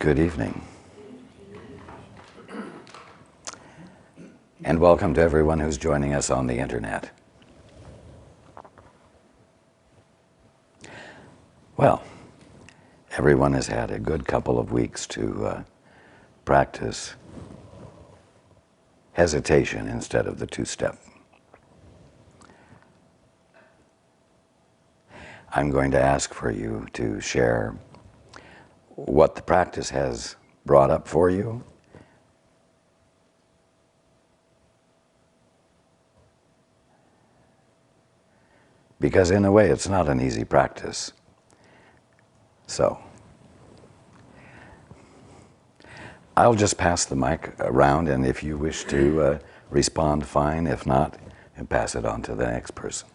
Good evening. And welcome to everyone who's joining us on the internet. Well, everyone has had a good couple of weeks to practice hesitation instead of the two-step. I'm going to ask for you to share what the practice has brought up for you, because in a way it's not an easy practice. So I'll just pass the mic around, and if you wish to respond, fine. If not, and pass it on to the next person.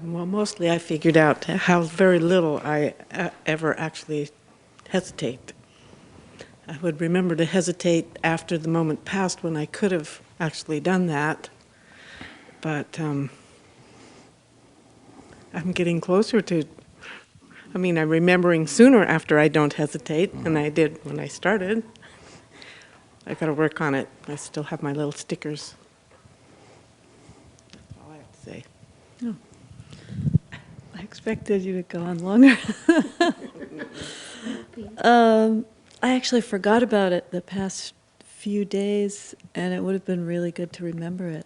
Well, mostly I figured out how very little I ever actually hesitate. I would remember to hesitate after the moment passed when I could have actually done that. But I'm getting closer to, I'm remembering sooner after I don't hesitate than I did when I started. I got to work on it. I still have my little stickers. That's all I have to say. Oh. I expected you to go on longer. I actually forgot about it the past few days, and it would have been really good to remember it.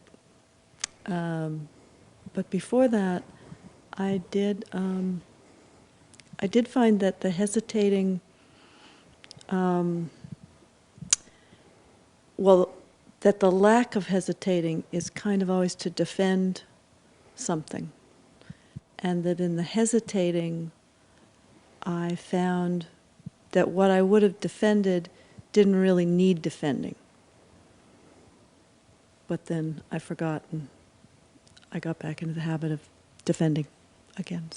But before that, I did find that the hesitating, that the lack of hesitating is kind of always to defend something. And that in the hesitating, I found that what I would have defended didn't really need defending. But then I forgot, and I got back into the habit of defending again.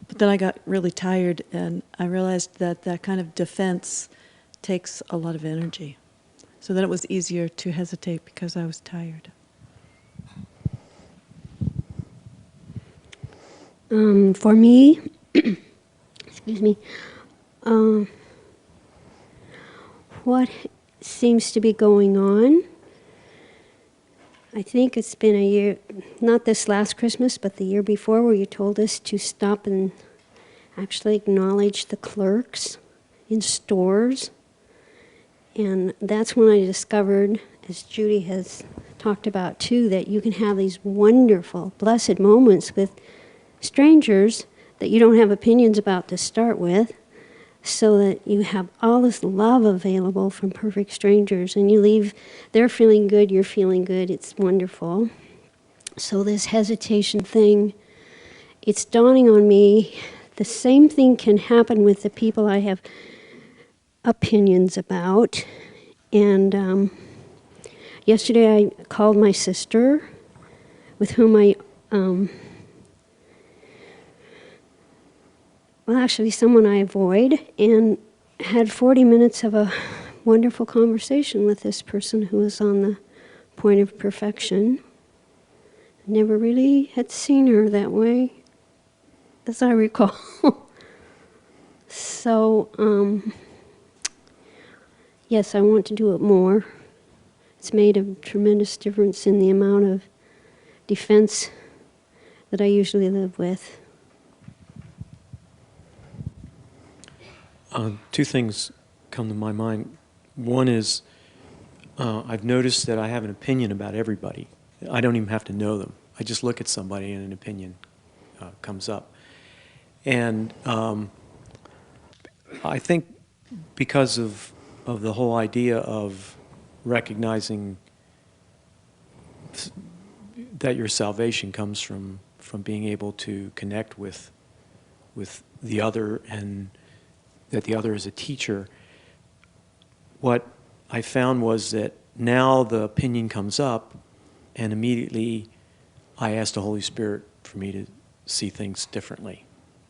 But then I got really tired, and I realized that that kind of defense takes a lot of energy. So then it was easier to hesitate because I was tired. For me, excuse me, what seems to be going on, I think it's been a year, not this last Christmas, but the year before, where you told us to stop and actually acknowledge the clerks in stores. And that's when I discovered, as Judy has talked about too, that you can have these wonderful, blessed moments with strangers that you don't have opinions about to start with, so that you have all this love available from perfect strangers, and you leave, they're feeling good, you're feeling good, it's wonderful. So this hesitation thing, it's dawning on me, the same thing can happen with the people I have opinions about. And yesterday I called my sister, with whom actually someone I avoid, and had 40 minutes of a wonderful conversation with this person who was on the point of perfection. Never really had seen her that way, as I recall. So, yes, I want to do it more. It's made a tremendous difference in the amount of defense that I usually live with. Two things come to my mind. One is I've noticed that I have an opinion about everybody. I don't even have to know them. I just look at somebody and an opinion comes up. And I think because of the whole idea of recognizing that your salvation comes from being able to connect with the other, and that the other is a teacher, what I found was that now the opinion comes up, and immediately I ask the Holy Spirit for me to see things differently.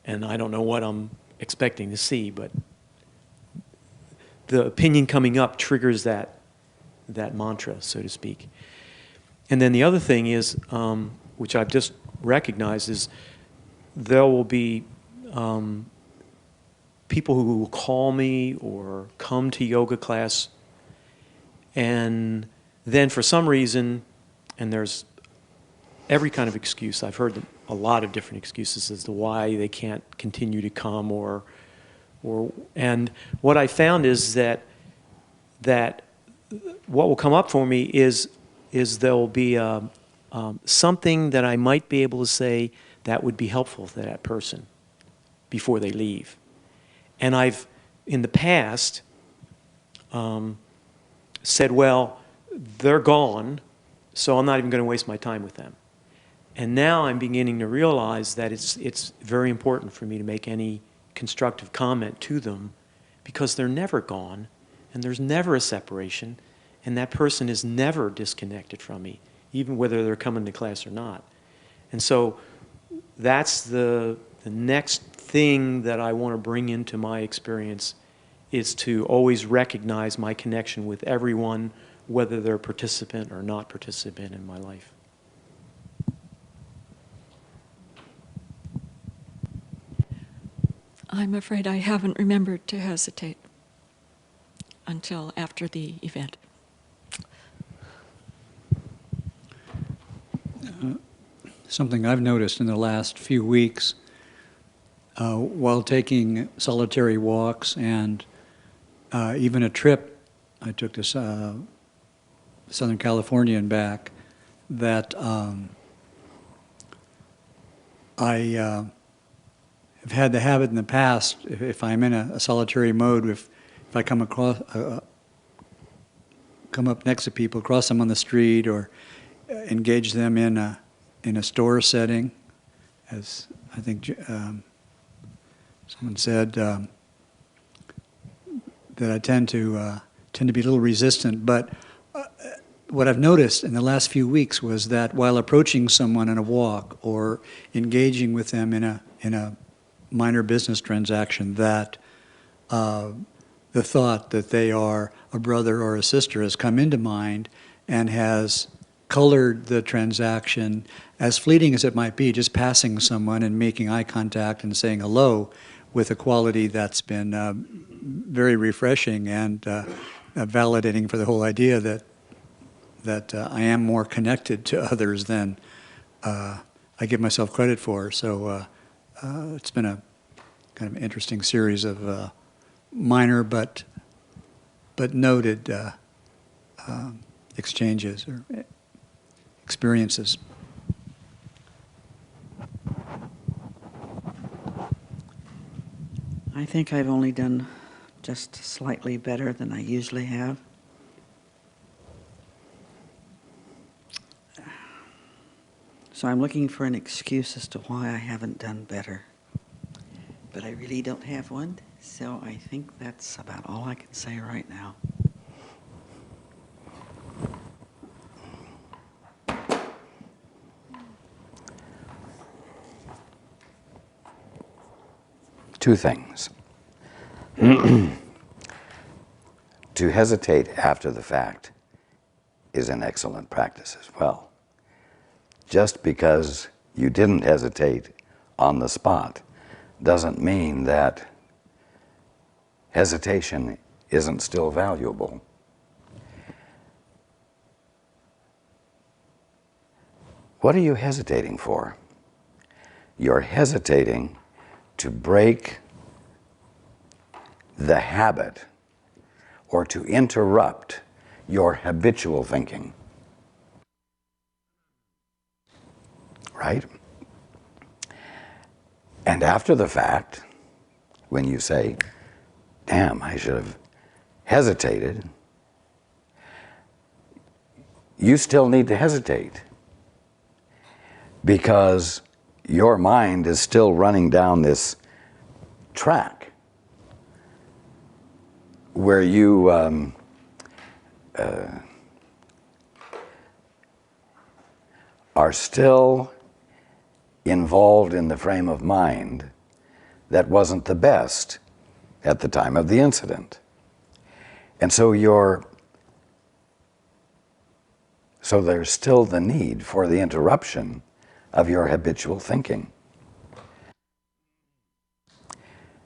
And I don't know what I'm expecting to see, but the opinion coming up triggers that mantra, so to speak. And then the other thing is, which I've just recognized, is there will be people who will call me or come to yoga class, and then for some reason, and there's every kind of excuse. I've heard a lot of different excuses as to why they can't continue to come, and what I found is that what will come up for me is there will be something that I might be able to say that would be helpful to that person before they leave. And I've, in the past, said, well, they're gone, so I'm not even going to waste my time with them. And now I'm beginning to realize that it's very important for me to make any constructive comment to them, because they're never gone, and there's never a separation, and that person is never disconnected from me, even whether they're coming to class or not. And so that's the next thing that I want to bring into my experience, is to always recognize my connection with everyone, whether they're a participant or not participant in my life. I'm afraid I haven't remembered to hesitate until after the event. Something I've noticed in the last few weeks, while taking solitary walks and even a trip I took to Southern California and back, that I have had the habit in the past, if I'm in a solitary mode, if I come up next to people, cross them on the street, or engage them in a store setting, as I think someone said, that I tend to be a little resistant. But what I've noticed in the last few weeks was that while approaching someone in a walk or engaging with them in a minor business transaction, that the thought that they are a brother or a sister has come into mind and has colored the transaction, as fleeting as it might be, just passing someone and making eye contact and saying hello, with a quality that's been very refreshing and validating for the whole idea that I am more connected to others than I give myself credit for. So it's been a kind of interesting series of minor but noted exchanges or experiences. I think I've only done just slightly better than I usually have. So I'm looking for an excuse as to why I haven't done better. But I really don't have one, so I think that's about all I can say right now. Two things. To hesitate after the fact is an excellent practice as well. Just because you didn't hesitate on the spot doesn't mean that hesitation isn't still valuable. What are you hesitating for? You're hesitating to break the habit or to interrupt your habitual thinking. Right? And after the fact, when you say, damn, I should have hesitated, you still need to hesitate because your mind is still running down this track where you are still involved in the frame of mind that wasn't the best at the time of the incident. And so there's still the need for the interruption of your habitual thinking.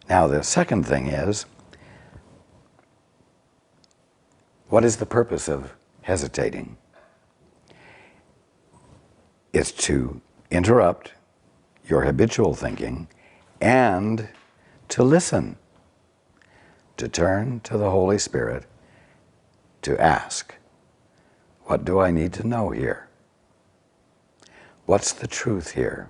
Now, the second thing is, what is the purpose of hesitating? It's to interrupt your habitual thinking and to listen, to turn to the Holy Spirit, to ask, what do I need to know here? What's the truth here?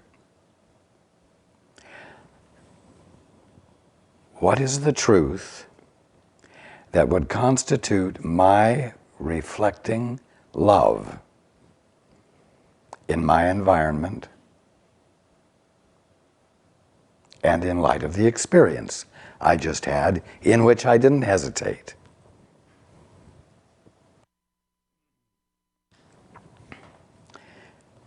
What is the truth that would constitute my reflecting love in my environment and in light of the experience I just had in which I didn't hesitate?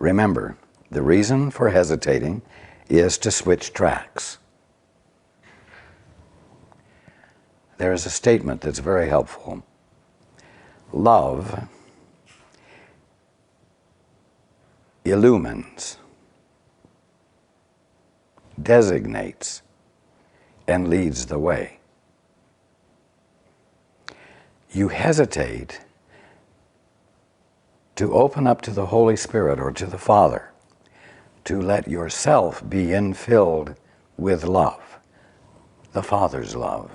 Remember, the reason for hesitating is to switch tracks. There is a statement that's very helpful. Love illumines, designates, and leads the way. You hesitate to open up to the Holy Spirit or to the Father, to let yourself be infilled with love, the Father's love,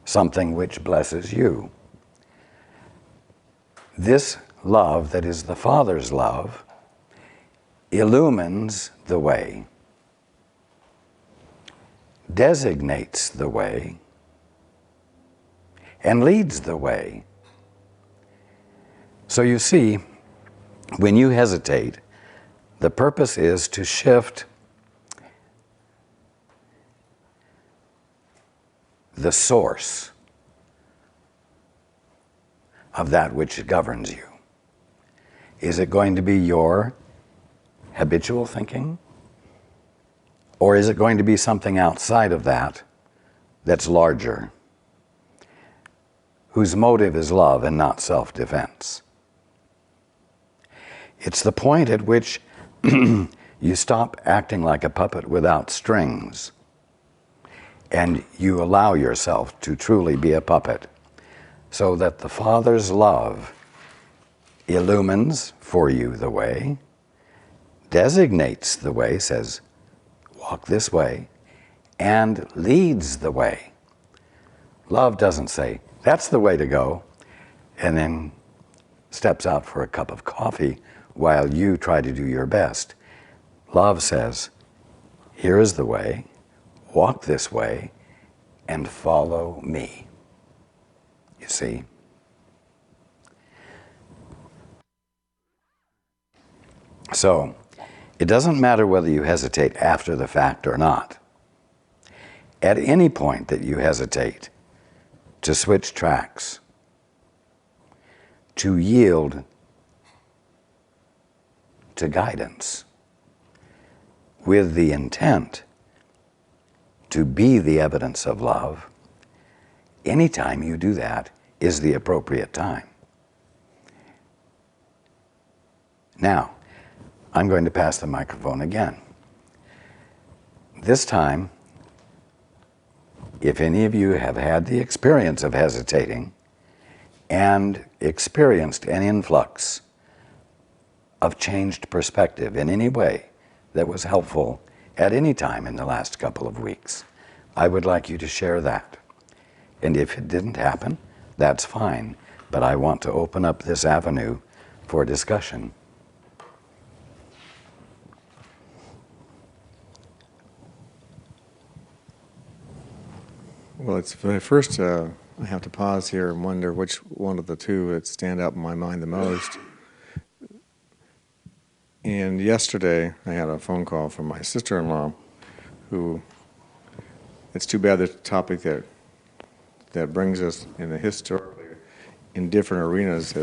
something which blesses you. This love that is the Father's love illumines the way, designates the way, and leads the way. So you see, when you hesitate, the purpose is to shift the source of that which governs you. Is it going to be your habitual thinking? Or is it going to be something outside of that that's larger, whose motive is love and not self-defense? It's the point at which you stop acting like a puppet without strings, and you allow yourself to truly be a puppet, so that the Father's love illumines for you the way, designates the way, says, walk this way, and leads the way. Love doesn't say, that's the way to go, and then steps out for a cup of coffee while you try to do your best. Love says, here is the way, walk this way, and follow me. You see? So, it doesn't matter whether you hesitate after the fact or not. At any point that you hesitate to switch tracks, to yield to guidance with the intent to be the evidence of love, anytime you do that is the appropriate time. Now, I'm going to pass the microphone again. This time, if any of you have had the experience of hesitating and experienced an influx of changed perspective in any way that was helpful at any time in the last couple of weeks, I would like you to share that. And if it didn't happen, that's fine, but I want to open up this avenue for discussion. Well, it's first I have to pause here and wonder which one of the two would stand out in my mind the most. And yesterday I had a phone call from my sister-in-law, who, it's too bad the topic that brings us in the historically in different arenas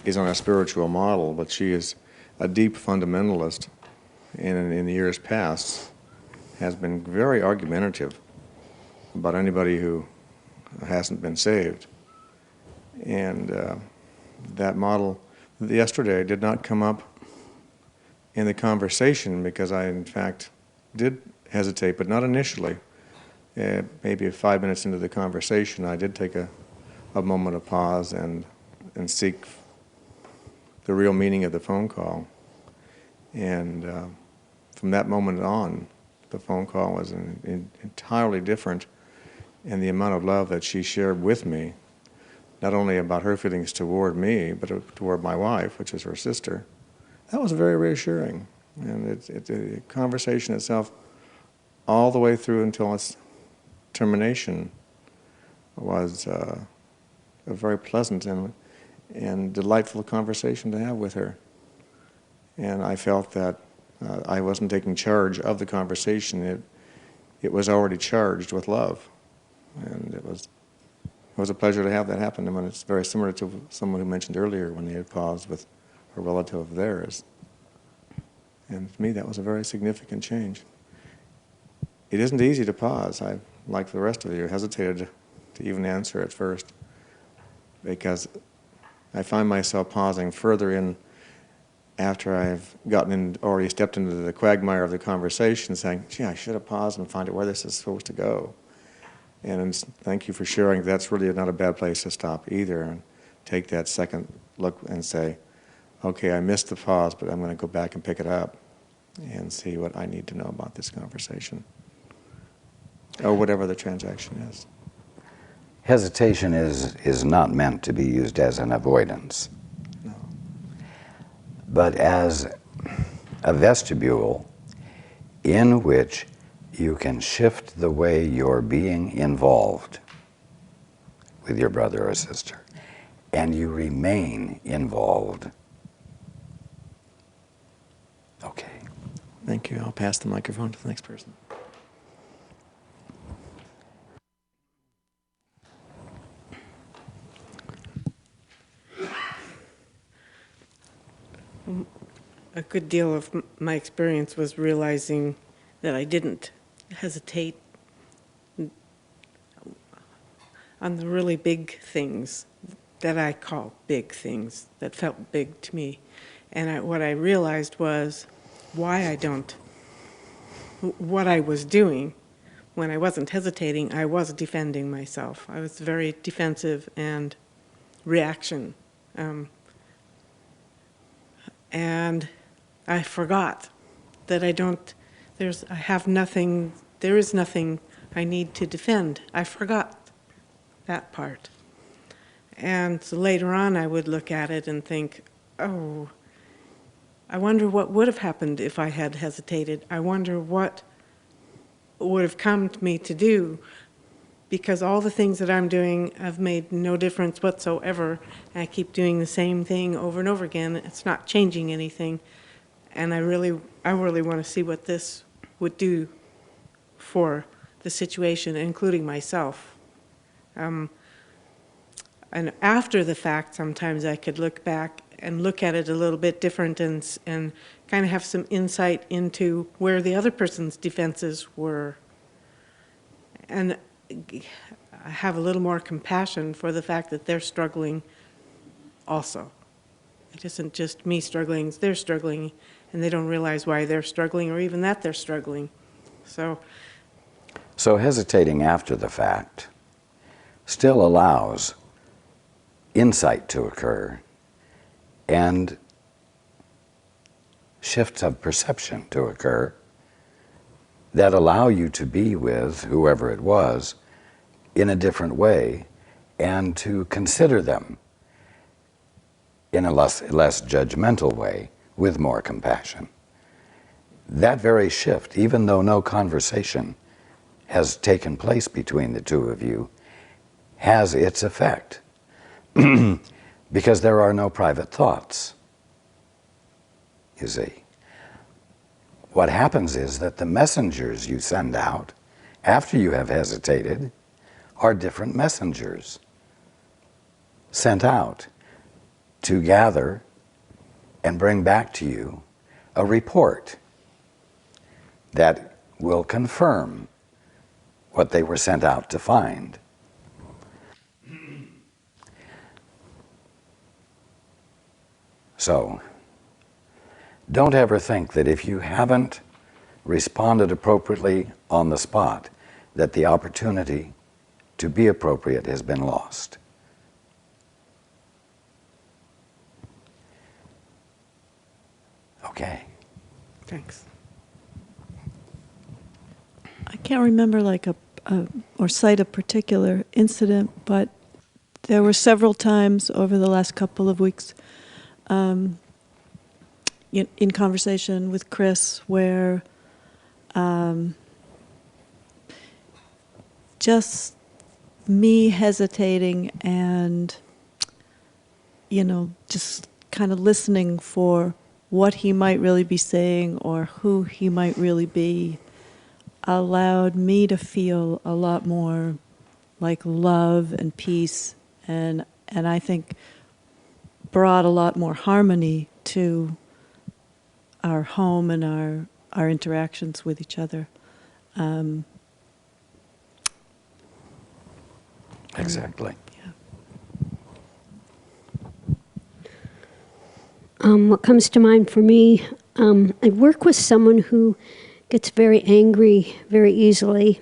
is on a spiritual model, but she is a deep fundamentalist, and in the years past has been very argumentative about anybody who hasn't been saved. And that model yesterday did not come up in the conversation because I, in fact, did hesitate, but not initially. Maybe 5 minutes into the conversation, I did take a moment of pause and seek the real meaning of the phone call. And from that moment on, the phone call was entirely different, and the amount of love that she shared with me, not only about her feelings toward me, but toward my wife, which is her sister, that was very reassuring. And the conversation itself, all the way through until its termination, was a very pleasant and delightful conversation to have with her. And I felt that I wasn't taking charge of the conversation. It was already charged with love. And it was a pleasure to have that happen. And it's very similar to someone who mentioned earlier when they had paused with a relative of theirs. And to me, that was a very significant change. It isn't easy to pause. I, like the rest of you, hesitated to even answer at first because I find myself pausing further in after I've already stepped into the quagmire of the conversation, saying, gee, I should have paused and find out where this is supposed to go. And thank you for sharing. That's really not a bad place to stop either, and take that second look and say, okay, I missed the pause, but I'm going to go back and pick it up and see what I need to know about this conversation, or whatever the transaction is. Hesitation is not meant to be used as an avoidance, No. but as a vestibule in which you can shift the way you're being involved with your brother or sister, and you remain involved. Okay. Thank you. I'll pass the microphone to the next person. A good deal of my experience was realizing that I didn't hesitate on the really big things that I call big things that felt big to me. And what I realized was why I don't, what I was doing when I wasn't hesitating, I was defending myself. I was very defensive and reaction. And I forgot that there is nothing I need to defend. I forgot that part. And so later on I would look at it and think, oh, I wonder what would have happened if I had hesitated. I wonder what would have come to me to do, because all the things that I'm doing have made no difference whatsoever. I keep doing the same thing over and over again. It's not changing anything. And I really want to see what this would do for the situation, including myself. And after the fact, sometimes I could look back and look at it a little bit different and kind of have some insight into where the other person's defenses were. And I have a little more compassion for the fact that they're struggling also. It isn't just me struggling, they're struggling, and they don't realize why they're struggling or even that they're struggling. So hesitating after the fact still allows insight to occur and shifts of perception to occur that allow you to be with whoever it was in a different way and to consider them in a less judgmental way with more compassion. That very shift, even though no conversation has taken place between the two of you, has its effect because there are no private thoughts, you see. What happens is that the messengers you send out after you have hesitated are different messengers sent out to gather and bring back to you a report that will confirm what they were sent out to find. So, don't ever think that if you haven't responded appropriately on the spot, that the opportunity to be appropriate has been lost. Okay. Thanks. I can't remember or cite a particular incident, but there were several times over the last couple of weeks in conversation with Chris where just me hesitating and, just kind of listening for what he might really be saying or who he might really be allowed me to feel a lot more like love and peace, and I think brought a lot more harmony to our home and our interactions with each other. Exactly. What comes to mind for me, I work with someone who gets very angry very easily.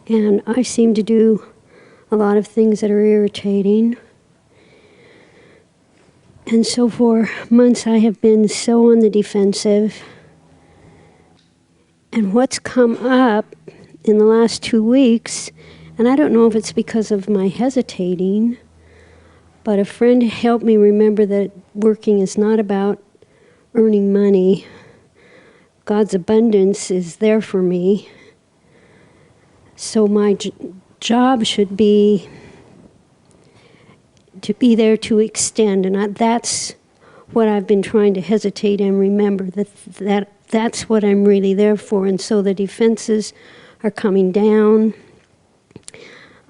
And I seem to do a lot of things that are irritating. And so for months I have been so on the defensive. And what's come up in the last 2 weeks, and I don't know if it's because of my hesitating, but a friend helped me remember that working is not about earning money. God's abundance is there for me. So my job should be to be there to extend, and that's what I've been trying to hesitate and remember, that's what I'm really there for. And so the defenses are coming down.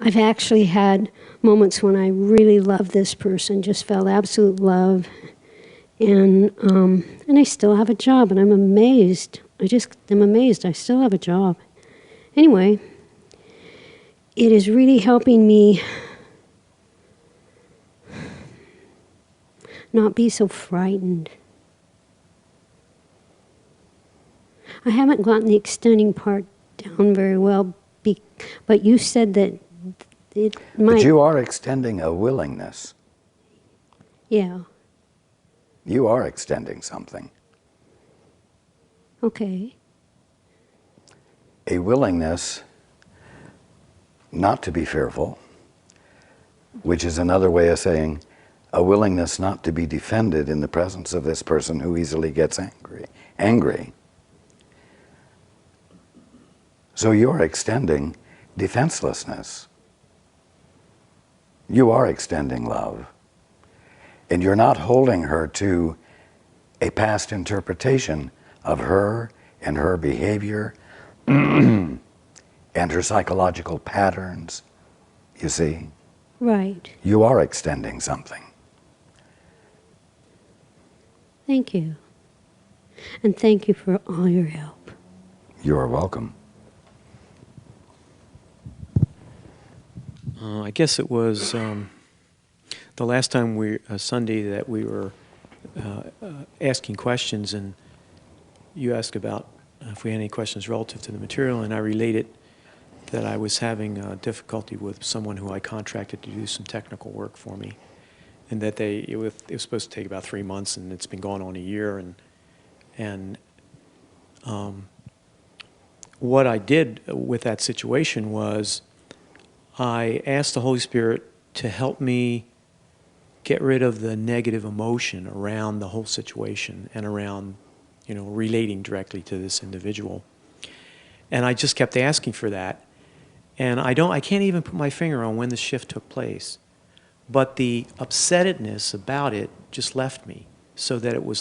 I've actually had moments when I really loved this person, just felt absolute love, and I still have a job, and I'm amazed. I'm amazed I still have a job. Anyway, it is really helping me not be so frightened. I haven't gotten the extending part down very well, but you said that it might... But you are extending a willingness. Yeah. You are extending something. Okay. A willingness not to be fearful, which is another way of saying a willingness not to be defended in the presence of this person who easily gets angry. So you're extending defenselessness. You are extending love. And you're not holding her to a past interpretation of her and her behavior and her psychological patterns, you see? Right. You are extending something. Thank you. And thank you for all your help. You are welcome. I guess it was the last time Sunday that we were asking questions, and you asked about if we had any questions relative to the material, and I related that I was having difficulty with someone who I contracted to do some technical work for me, and that it was supposed to take about 3 months, and it's been going on a year, and what I did with that situation was I asked the Holy Spirit to help me get rid of the negative emotion around the whole situation and around, relating directly to this individual. And I just kept asking for that. And I can't even put my finger on when the shift took place. But the upsettedness about it just left me, so that it was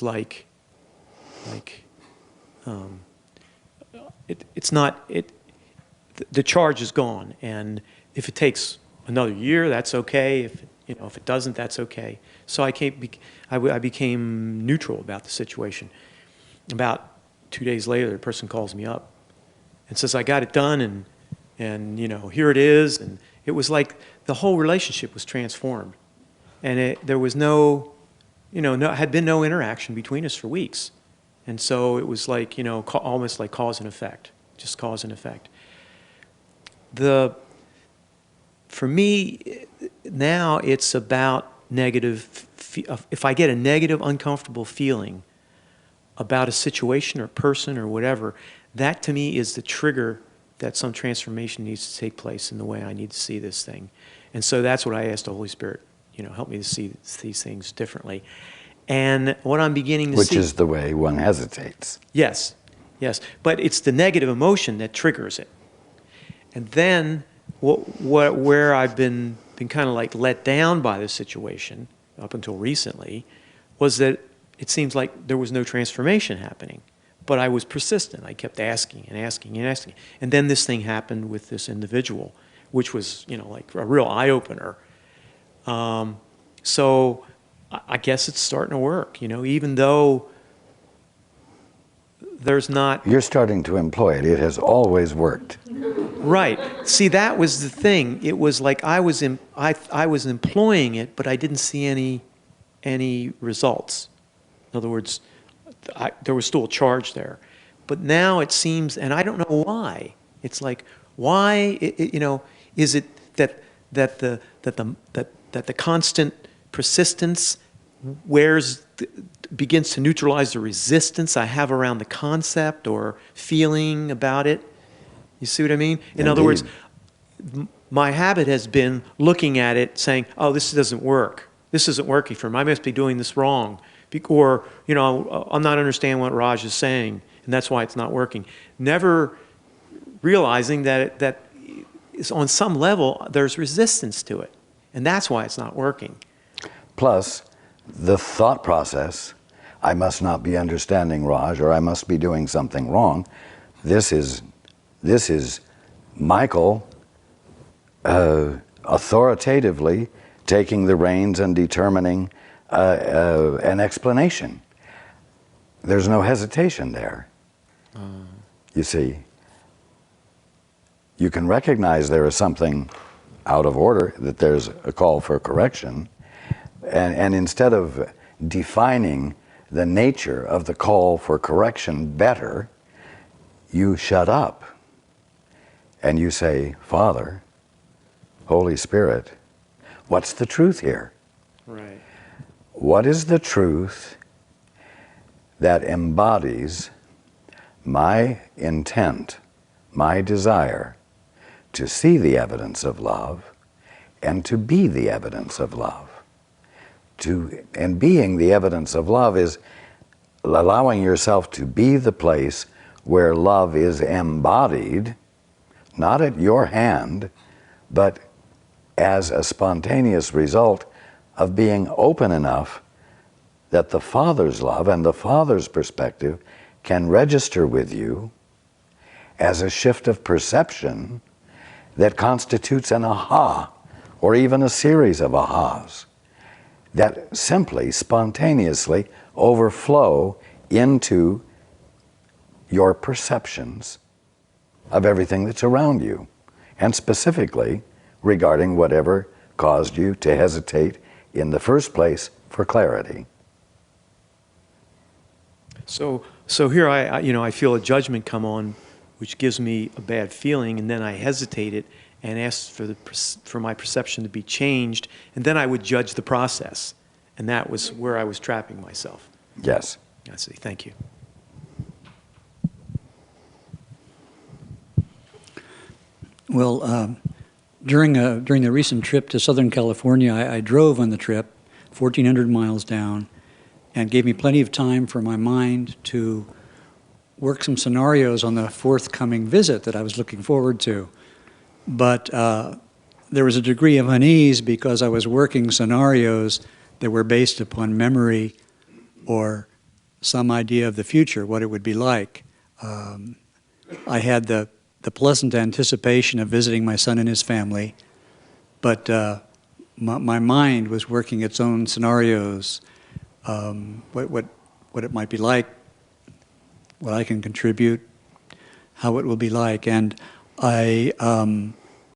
the charge is gone, and if it takes another year, that's okay. If it doesn't, that's okay. So I became neutral about the situation. About 2 days later, the person calls me up and says, "I got it done, and here it is." And it was like the whole relationship was transformed, and there was no had been no interaction between us for weeks. And so it was like, almost like cause and effect, just cause and effect. For me, now it's about negative, if I get a negative, uncomfortable feeling about a situation or person or whatever, that to me is the trigger that some transformation needs to take place in the way I need to see this thing. And so that's what I asked the Holy Spirit, help me to see these things differently. And what I'm beginning to see... Which is the way one hesitates. Yes, yes. But it's the negative emotion that triggers it. And then where I've been kind of like let down by the situation up until recently was that it seems like there was no transformation happening. But I was persistent. I kept asking and asking and asking. And then this thing happened with this individual, which was, like a real eye-opener. So I guess it's starting to work, even though there's not... You're starting to employ it. It has always worked. Right. See, that was the thing. It was like I was employing it, but I didn't see any results. In other words, there was still a charge there. But now it seems, and I don't know why. It's like, why, is it that the constant persistence begins to neutralize the resistance I have around the concept or feeling about it? You see what I mean? In other words, my habit has been looking at it saying, oh, this doesn't work. This isn't working for me. I must be doing this wrong. Or, I'm not understanding what Raj is saying, and that's why it's not working. Never realizing that on some level, there's resistance to it. And that's why it's not working. Plus, the thought process, I must not be understanding Raj, or I must be doing something wrong. This is Michael authoritatively taking the reins and determining an explanation. There's no hesitation there. You see, you can recognize there is something out of order, that there's a call for correction, and instead of defining the nature of the call for correction better, you shut up and you say, Father, Holy Spirit, what's the truth here? Right. What is the truth that embodies my intent, my desire to see the evidence of love and to be the evidence of love? And being the evidence of love is allowing yourself to be the place where love is embodied, not at your hand, but as a spontaneous result of being open enough that the Father's love and the Father's perspective can register with you as a shift of perception that constitutes an aha, or even a series of ahas, that simply, spontaneously overflow into your perceptions of everything that's around you, and specifically regarding whatever caused you to hesitate in the first place for clarity. So here I feel a judgment come on, which gives me a bad feeling, and then I hesitated and asked for my perception to be changed, and then I would judge the process, and that was where I was trapping myself. Yes. I see. Thank you. Well, during the recent trip to Southern California, I drove on the trip, 1,400 miles down, and gave me plenty of time for my mind to work some scenarios on the forthcoming visit that I was looking forward to. But there was a degree of unease because I was working scenarios that were based upon memory or some idea of the future, what it would be like. I had the pleasant anticipation of visiting my son and his family, but my mind was working its own scenarios, what it might be like, what I can contribute, how it will be like. And I